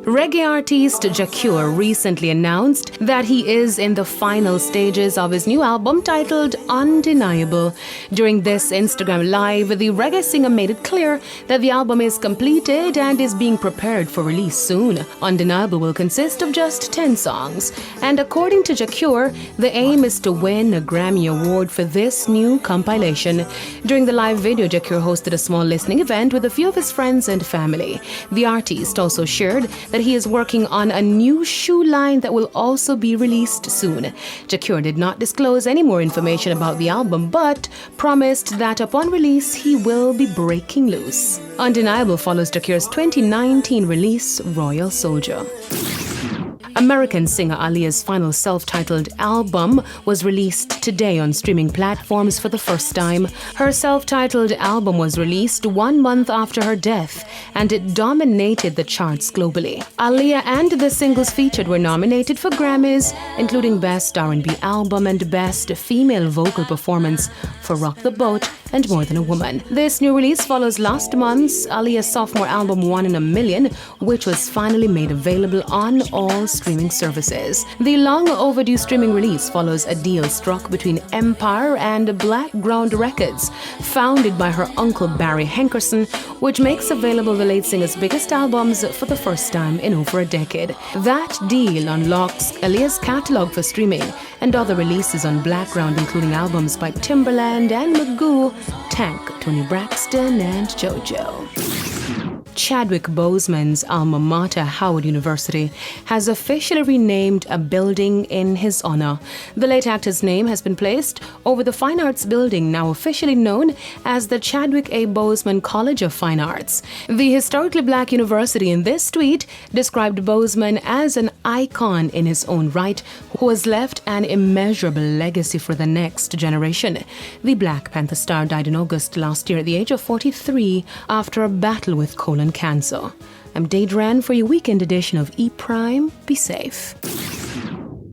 Reggae artist Jacure recently announced that he is in the final stages of his new album titled Undeniable. During this Instagram Live, the reggae singer made it clear that the album is completed and is being prepared for release soon. Undeniable will consist of just 10 songs, and according to Jacure, the aim is to win a Grammy Award for this new compilation. During the live video, Jacure hosted a small listening event with a few of his friends and family. The artist also shared that he is working on a new shoe line that will also be released soon. Jacure did not disclose any more information about the album, but promised that upon release he will be breaking loose. Undeniable follows Jacure's 2019 release, Royal Soldier. American singer Aaliyah's final self-titled album was released today on streaming platforms for the first time. Her self-titled album was released 1 month after her death, and it dominated the charts globally. Aaliyah and the singles featured were nominated for Grammys, including Best R&B Album and Best Female Vocal Performance for Rock the Boat and More Than a Woman. This new release follows last month's Aaliyah's sophomore album One in a Million, which was finally made available on all streaming services. The long overdue streaming release follows a deal struck between Empire and Blackground Records, founded by her uncle Barry Hankerson, which makes available the late singer's biggest albums for the first time in over a decade. That deal unlocks Aaliyah's catalog for streaming and other releases on Blackground, including albums by Timbaland and Magoo, Tank, Tony Braxton, and JoJo. Chadwick Boseman's alma mater, Howard University, has officially renamed a building in his honor. The late actor's name has been placed over the Fine Arts building, now officially known as the Chadwick A. Boseman College of Fine Arts. The historically black university in this tweet described Boseman as an icon in his own right, who has left an immeasurable legacy for the next generation. The Black Panther star died in August last year at the age of 43 after a battle with colon cancer. I'm Daedran for your weekend edition of E Prime. Be safe.